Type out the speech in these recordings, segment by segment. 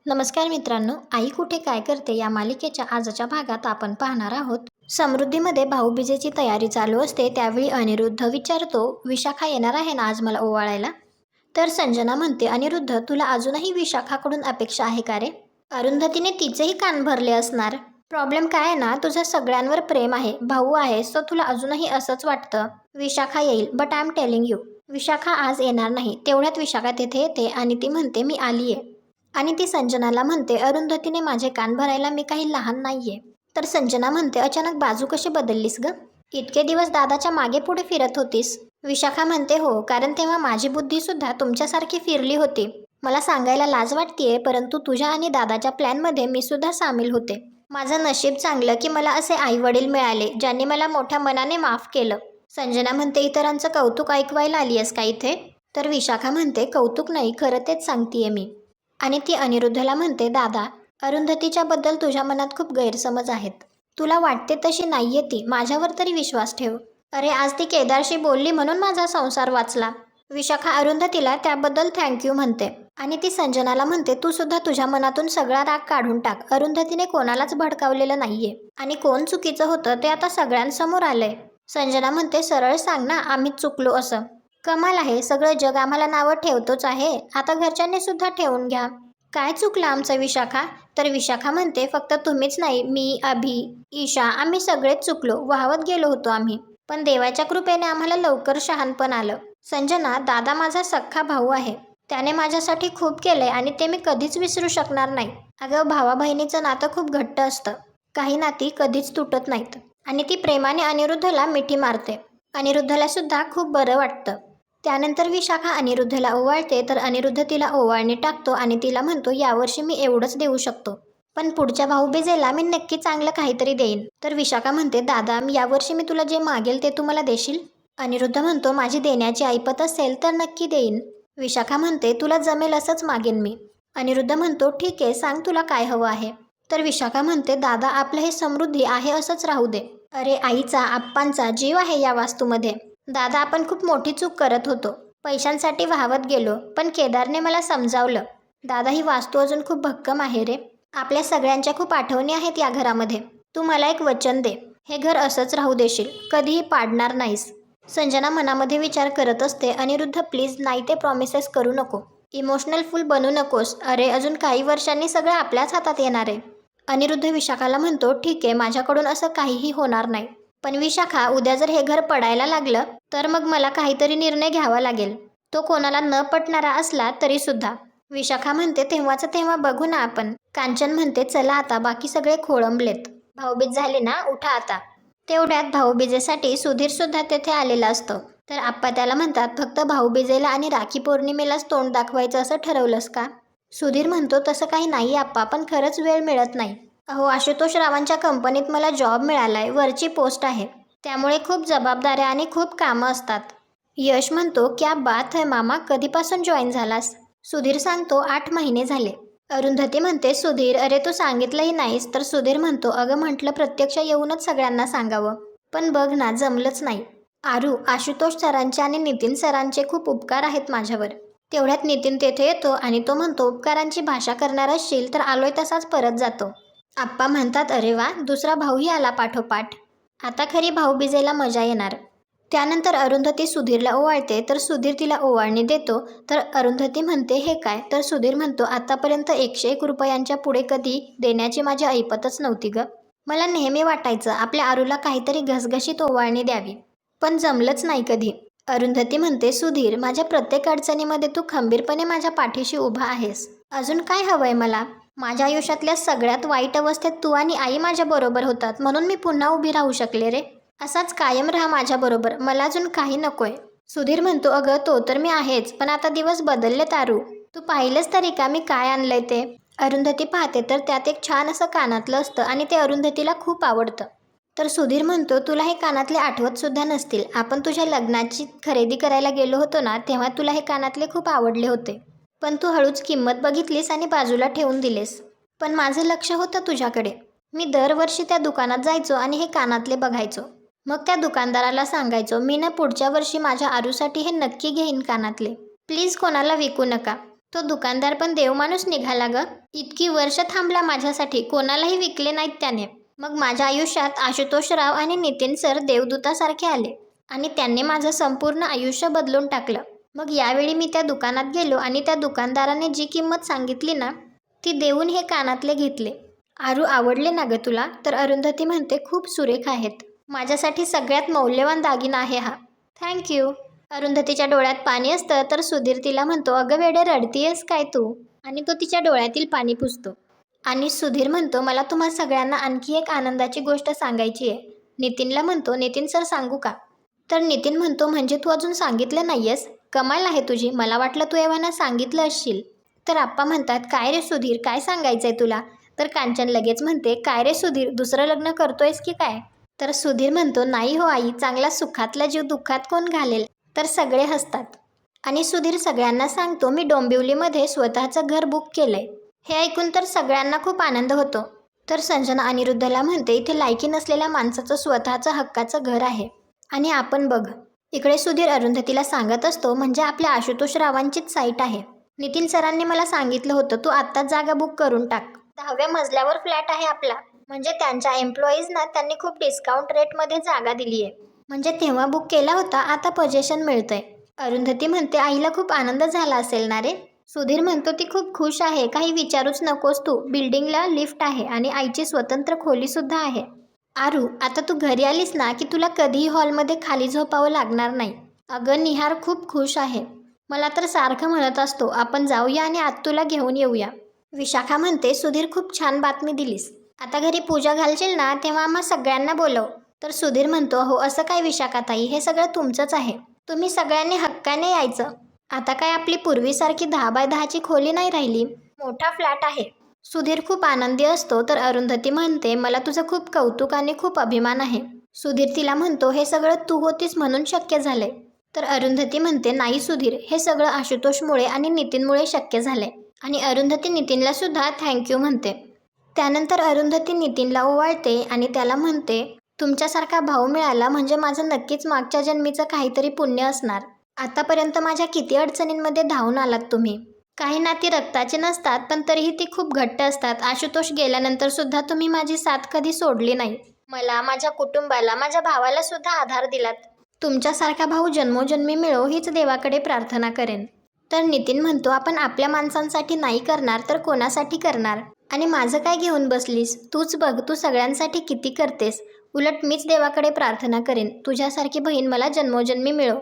नमस्कार मित्रांनो, आई कुठे काय करते या मालिकेच्या आजच्या भागात आपण पाहणार आहोत. समृद्धीमध्ये भाऊबीजेची तयारी चालू असते त्यावेळी अनिरुद्ध विचारतो, विशाखा येणार आहे ना आज मला ओवाळायला? तर संजना म्हणते, अनिरुद्ध तुला अजूनही विशाखाकडून अपेक्षा आहे का रे? अरुंधतीने तिचेही कान भरले असणार. प्रॉब्लेम काय आहे ना, तुझं सगळ्यांवर प्रेम आहे, भाऊ आहेस तर तुला अजूनही असंच वाटतं. विशाखा येईल, but I am telling you, Vishakha आज येणार नाही. तेवढ्यात विशाखा तेथे येते आणि ती म्हणते, मी आलीये. आणि ती संजनाला म्हणते, अरुंधतीने माझे कान भरायला मी काही लहान नाहीये. तर संजना म्हणते, अचानक बाजू कशी बदललीस ग? इतके दिवस दादाच्या मागे पुढे फिरत होतीस? विशाखा म्हणते, हो, कारण तेव्हा माझी बुद्धी सुद्धा तुमच्यासारखी फिरली होती. मला सांगायला लाज वाटतेय, परंतु तुझ्या आणि दादाच्या प्लॅनमध्ये मी सुद्धा सामील होते. माझं नशीब चांगलं की मला असे आई वडील मिळाले ज्यांनी मला मोठ्या मनाने माफ केलं. संजना म्हणते, इतरांचं कौतुक ऐकवायला आलीयस का इथे? तर विशाखा म्हणते, कौतुक नाही, खरं तेच सांगतेय मी. आणि ती अनिरुद्धला म्हणते, दादा, अरुंधतीच्या बद्दल तुझ्या मनात खूप गैरसमज आहेत. तुला वाटते तशी नाहीये ती, माझ्यावर तरी विश्वास ठेव. अरे आज ती केदारशी बोलली म्हणून माझा संसार वाचला. विशाखा अरुंधतीला त्याबद्दल थँक्यू म्हणते. आणि ती संजनाला म्हणते, तू सुद्धा तुझ्या मनातून सगळा राग काढून टाक. अरुंधतीने कोणालाच भडकावलेलं नाहीये आणि कोण चुकीचं होतं ते आता सगळ्यांसमोर आलंय. संजना म्हणते, सरळ सांग ना, आम्हीच चुकलो असं. कमाल आहे, सगळं जग आम्हाला नावं ठेवतोच आहे, आता घरच्यांनी सुद्धा ठेवून घ्या. काय चुकलं आमचं विशाखा? तर विशाखा म्हणते, फक्त तुम्हीच नाही, मी, अभि, ईशा, आम्ही सगळेच चुकलो, वाहवत गेलो होतो आम्ही. पण देवाच्या कृपेने आम्हाला लवकर शहाणपण आलं. संजना, दादा माझा सख्खा भाऊ आहे. त्याने माझ्यासाठी खूप केलंय आणि ते मी कधीच विसरू शकणार नाही. अगं, भावा बहिणीचं नातं खूप घट्ट असतं. काही नाती कधीच तुटत नाहीत. आणि ती प्रेमाने अनिरुद्धला मिठी मारते. अनिरुद्धला सुद्धा खूप बरं वाटतं. त्यानंतर विशाखा अनिरुद्धला ओवाळते तर अनिरुद्ध तिला ओवाळणी टाकतो आणि तिला म्हणतो, यावर्षी मी एवढंच देऊ शकतो, पण पुढच्या भाऊबीजेला मी नक्की चांगलं काहीतरी देईन. तर विशाखा म्हणते, दादा, यावर्षी मी तुला जे मागेल ते तू मला देशील? अनिरुद्ध म्हणतो, माझी देण्याची ऐपत असेल तर नक्की देईन. विशाखा म्हणते, तुला जमेल असंच मागेन मी. अनिरुद्ध म्हणतो, ठीक आहे, सांग तुला काय हवं आहे. तर विशाखा म्हणते, दादा, आपलं हे समृद्धी आहे असंच राहू दे. अरे आईचा, आप्पांचा जीव आहे या वास्तूमध्ये. दादा, आपण खूप मोठी चूक करत होतो, पैशांसाठी वाहवत गेलो, पण केदारने मला समजावलं. दादा, ही वास्तू अजून खूप भक्कम आहे रे. आपल्या सगळ्यांच्या खूप आठवणी आहेत या घरामध्ये. तू मला एक वचन दे, हे घर असंच राहू देशील, कधीही पाडणार नाहीस. संजना मनामध्ये विचार करत असते, अनिरुद्ध प्लीज, नाही ते प्रॉमिसेस करू नको, इमोशनल फुल बनू नकोस. अरे अजून काही वर्षांनी सगळं आपल्याच हातात येणार आहे. अनिरुद्ध विशाखाला म्हणतो, ठीक आहे, माझ्याकडून असं काहीही होणार नाही. पण विशाखा, उद्या जर हे घर पडायला लागलं तर मग मला काहीतरी निर्णय घ्यावा लागेल, तो कोणाला न पटणारा असला तरी सुद्धा. विशाखा म्हणते, तेव्हाचं तेव्हा बघू ना आपण. कांचन म्हणते, चला आता, बाकी सगळे खोळंबलेत, भाऊबीज झाली ना, उठा आता. तेवढ्यात भाऊबीजेसाठी सुधीर सुद्धा तेथे आलेला असतो. तर आप्पा त्याला म्हणतात, फक्त भाऊबीजेला आणि राखी पौर्णिमेलाच तोंड दाखवायचं असं ठरवलंस का? सुधीर म्हणतो, तसं काही नाही आप्पा, पण खरंच वेळ मिळत नाही. अहो, आशुतोष रावांच्या कंपनीत मला जॉब मिळालाय, वरची पोस्ट आहे, त्यामुळे खूप जबाबदाऱ्या आणि खूप कामं असतात. यश म्हणतो, क्या बात है मामा, कधीपासून जॉईन झालास? सुधीर सांगतो, 8 महिने झाले. अरुंधती म्हणते, सुधीर, अरे तू सांगितलंही नाहीस. तर सुधीर म्हणतो, अगं म्हटलं प्रत्यक्ष येऊनच सगळ्यांना सांगावं, पण बघ ना, जमलंच नाही. आरू, आशुतोष सरांचे आणि नितीन सरांचे खूप उपकार आहेत माझ्यावर. तेवढ्यात नितीन तेथे येतो आणि तो म्हणतो, उपकारांची भाषा करणार असशील तर आलोय तसाच परत जातो. आप्पा म्हणतात, अरे वा, दुसरा भाऊही आला पाठोपाठ, आता खरी भाऊबीजेला मजा येणार. त्यानंतर अरुंधती सुधीरला ओवाळते तर सुधीर तिला ओवाळणी देतो. तर अरुंधती म्हणते, हे काय? तर सुधीर म्हणतो, आतापर्यंत 101 रुपयांच्या पुढे कधी देण्याची माझी ऐपतच नव्हती ग. मला नेहमी वाटायचं आपल्या आरूला काहीतरी घसघशीत ओवाळणी द्यावी, पण जमलंच नाही कधी. अरुंधती म्हणते, सुधीर, माझ्या प्रत्येक अडचणीमध्ये तू खंबीरपणे माझ्या पाठीशी उभा आहेस. अजून काय हवंय मला? माझ्या आयुष्यातल्या सगळ्यात वाईट अवस्थेत तू आणि आई माझ्या बरोबर होतात, म्हणून मी पुन्हा उभी राहू शकले रे. असाच कायम राहा माझ्याबरोबर, मला अजून काही नकोय. सुधीर म्हणतो, अगं तो तर मी आहेच, पण आता दिवस बदलले तारू, तू पाहिलंच तरी का मी काय आणलंय ते? अरुंधती पाहते तर त्यात एक छान असं कानातलं असतं आणि ते अरुंधतीला खूप आवडतं. तर सुधीर म्हणतो, तुला हे कानातले आठवत सुद्धा नसतील, आपण तुझ्या लग्नाची खरेदी करायला गेलो होतो ना, तेव्हा तुला हे कानातले खूप आवडले होते, पण तू हळूच किंमत बघितलीस आणि बाजूला ठेवून दिलेस. पण माझं लक्ष होतं तुझ्याकडे. मी दरवर्षी त्या दुकानात जायचो आणि हे कानातले बघायचो. मग त्या दुकानदाराला सांगायचो, मी ना पुढच्या वर्षी माझ्या आरूसाठी हे नक्की घेईन कानातले, प्लीज कोणाला विकू नका. तो दुकानदार पण देव माणूस निघाला ग. इतकी वर्ष थांबला माझ्यासाठी, कोणालाही विकले नाहीत त्याने. मग माझ्या आयुष्यात आशुतोषराव आणि नितीन सर देवदूतासारखे आले आणि त्यांनी माझं संपूर्ण आयुष्य बदलून टाकलं. मग यावेळी मी त्या दुकानात गेलो आणि त्या दुकानदाराने जी किंमत सांगितली ना, ती देऊन हे कानातले घेतले. आरू, आवडले ना ग तुला? तर अरुंधती म्हणते, खूप सुरेख आहेत. माझ्यासाठी सगळ्यात मौल्यवान दागिना आहे हा. थँक्यू. अरुंधतीच्या डोळ्यात पाणी असतं तर सुधीर तिला म्हणतो, अगं वेडे, रडतीयस काय तू? आणि तो तिच्या डोळ्यातील पाणी पुसतो. आणि सुधीर म्हणतो, मला तुम्हा सगळ्यांना आणखी एक आनंदाची गोष्ट सांगायची आहे. नितीनला म्हणतो, नितीन सर सांगू का? तर नितीन म्हणतो, म्हणजे तू अजून सांगितलं नाहीयेस? कमाल आहे तुझी, मला वाटलं तू एव्हाना सांगितलं असशील. तर आप्पा म्हणतात, काय रे सुधीर, काय सांगायचंय तुला? तर कांचन लगेच म्हणते, काय रे सुधीर, दुसरं लग्न करतोयस की काय? तर सुधीर म्हणतो, नाही हो आई, चांगला सुखातला जीव दुःखात कोण घालेल? तर सगळे हसतात. आणि सुधीर सगळ्यांना सांगतो, मी डोंबिवलीमध्ये स्वतःचं घर बुक केलंय. हे ऐकून तर सगळ्यांना खूप आनंद होतो. तर संजना अनिरुद्धला म्हणते, इथे लायकी नसलेल्या माणसाचं स्वतःचं हक्काचं घर आहे. आणि आपण बघ. इकडे सुधीर अरुंधतीला सांगत असतो, म्हणजे आपल्या आशुतोष रावांचीच साईट आहे. नितीन सरांनी मला सांगितलं होतं, तू आत्ताच जागा बुक करून टाक. 10व्या मजल्यावर फ्लॅट आहे आपला. म्हणजे त्यांच्या एम्प्लॉईजना त्यांनी खूप डिस्काउंट रेटमध्ये जागा दिली आहे. म्हणजे तेव्हा बुक केला होता, आता पोझिशन मिळतंय. अरुंधती म्हणते, आईला खूप आनंद झाला असेल ना रे? सुधीर म्हणतो, ती खूप खुश आहे, काही विचारूच नकोस तू. बिल्डिंगला लिफ्ट आहे आणि आईची स्वतंत्र खोलीसुद्धा आहे. आरू, आता तू घरी आलीस ना की तुला कधीही हॉलमध्ये खाली झोपावं लागणार नाही. अगं निहार खूप खुश आहे. मला तर सारखं म्हणत असतो, आपण जाऊया आणि आत तुला घेऊन येऊया. विशाखा म्हणते, सुधीर खूप छान बातमी दिलीस. आता घरी पूजा घालशील ना तेव्हा आम्हा सगळ्यांना बोलव. तर सुधीर म्हणतो, हो असं काय विशाखाताई, हे सगळं तुमचंच आहे. तुम्ही सगळ्यांनी हक्काने यायचं. आता काय आपली पूर्वीसारखी 10x10ची खोली नाही राहिली, मोठा फ्लॅट आहे. सुधीर खूप आनंदी असतो. तर अरुंधती म्हणते, मला तुझं खूप कौतुक आणि खूप अभिमान आहे. सुधीर तिला म्हणतो, हे सगळं तू होतीस म्हणून शक्य झालंय. तर अरुंधती म्हणते, नाही सुधीर, हे सगळं आशुतोषमुळे आणि नितीनमुळे शक्य झालंय. आणि अरुंधती नितीनला सुद्धा थँक्यू म्हणते. त्यानंतर अरुंधती नितीनला ओवाळते आणि त्याला म्हणते, तुमच्यासारखा भाऊ मिळाला म्हणजे माझं नक्कीच मागच्या जन्मीचं काहीतरी पुण्य असणार. आतापर्यंत माझ्या किती अडचणींमध्ये धावून आलात तुम्ही. काही नाती रक्ताची नसतात पण तरीही ती खूप घट्ट असतात. आशुतोष गेल्यानंतर सुद्धा तुम्ही माझी साथ कधी सोडली नाही. मला, माझ्या कुटुंबाला, माझ्या भावाला सुद्धा आधार दिलात. तुमच्यासारखा भाऊ जन्मोजन्मी मिळो हीच देवाकडे प्रार्थना करेन. तर नितीन म्हणतो, आपण आपल्या माणसांसाठी नाही करणार तर कोणासाठी करणार? आणि माझं काय घेऊन बसलीस? तूच बघ, तू सगळ्यांसाठी किती करतेस. उलट मीच देवाकडे प्रार्थना करेन, तुझ्यासारखी बहीण मला जन्मोजन्मी मिळो.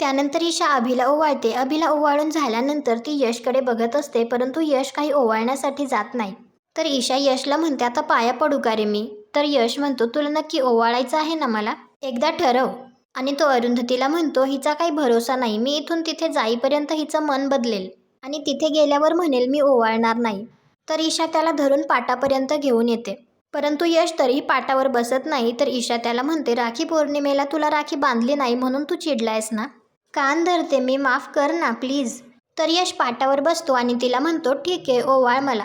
त्यानंतर ईशा अभिला ओवाळते. अभिला ओवाळून झाल्यानंतर ती यशकडे बघत असते, परंतु यश काही ओवाळण्यासाठी जात नाही. तर ईशा यशला म्हणते, आता पाया पडू का रे मी? तर यश म्हणतो, तुला नक्की ओवाळायचं आहे ना मला? एकदा ठरव. आणि तो अरुंधतीला म्हणतो, हिचा काही भरोसा नाही, मी इथून तिथे जाईपर्यंत हिचं मन बदलेल आणि तिथे गेल्यावर म्हणेल मी ओवाळणार नाही. तर ईशा त्याला धरून पाटापर्यंत घेऊन येते. परंतु यश तरीही पाटावर बसत नाही. तर ईशा त्याला म्हणते, राखी पौर्णिमेला तुला राखी बांधली नाही म्हणून तू चिडलायस ना? कान धरते मी, माफ कर ना प्लीज. तर यश पाटावर बसतो आणि तिला म्हणतो, ठीक आहे, ओवाळ मला.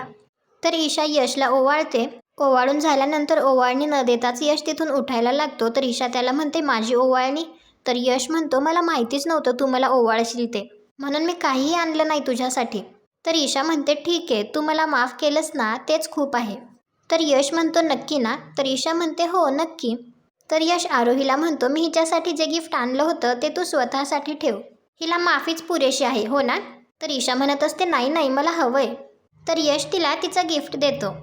तर ईशा यशला ओवाळते. ओवाळून झाल्यानंतर ओवाळणी न देताच यश तिथून उठायला लागतो. तर ईशा त्याला म्हणते, माझी ओवाळणी? तर यश म्हणतो, मला माहितीच नव्हतं तू मला ओवाळशील ते, म्हणून मी काहीही आणलं नाही तुझ्यासाठी. तर ईशा म्हणते, ठीक आहे, तू मला माफ केलंस ना, तेच खूप आहे. तर यश म्हणतो, नक्की ना? तर ईशा म्हणते, हो नक्की. तर यश आरोहीला म्हणतो, मी हिच्यासाठी जे गिफ्ट आणलं होतं ते तू स्वतःसाठी ठेव, हिला माफीच पुरेशी आहे, हो ना? तर ईशा म्हणत असते, नाही नाही, मला हवंय. तर यश तिला तिचं गिफ्ट देतो.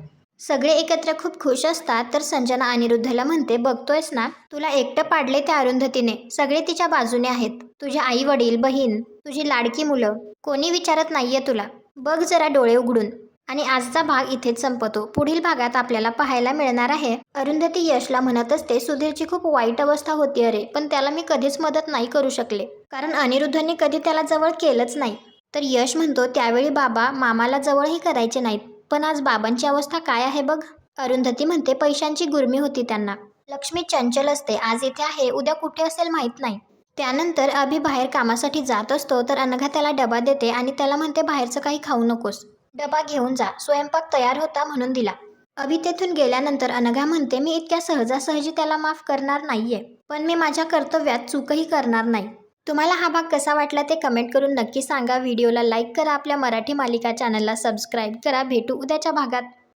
सगळे एकत्र खूप खुश असतात. तर संजना अनिरुद्धला म्हणते, बघतोयस ना, तुला एकटं पाडले त्या अरुंधतीने. सगळे तिच्या बाजूने आहेत. तुझे आई वडील, बहीण, तुझी लाडकी मुलं, कोणी विचारत नाहीये तुला. बघ जरा डोळे उघडून. आणि आजचा भाग इथेच संपतो. पुढील भागात आपल्याला पाहायला मिळणार आहे, अरुंधती यशला म्हणत असते, सुधीरची खूप वाईट अवस्था होती अरे, पण त्याला मी कधीच मदत नाही करू शकले, कारण अनिरुद्धने कधी त्याला जवळ केलंच नाही. तर यश म्हणतो, त्यावेळी बाबा मामाला जवळही करायचे नाहीत, पण आज बाबांची अवस्था काय आहे बघ. अरुंधती म्हणते, पैशांची गुर्मी होती त्यांना. लक्ष्मी चंचल असते, आज इथे आहे, उद्या कुठे असेल माहीत नाही. त्यानंतर अभि बाहेर कामासाठी जात असतो. तर अनघा त्याला डबा देते आणि त्याला म्हणते, बाहेरचं काही खाऊ नकोस, डबा घेऊन जा. स्वयंपाक तयार होता म्हणून दिला. अभि तेथून गेल्यानंतर अनघा म्हणते, मी इतक्या सहजासहजी त्याला माफ करणार नाहीये, पण मी माझ्या कर्तव्यात चूकही करणार नाही. तुम्हाला हा भाग कसा वाटला ते कमेंट करून नक्की सांगा. व्हिडिओला लाईक करा, आपल्या मराठी मालिका चॅनलला सबस्क्राईब करा. भेटू उद्याच्या भागात.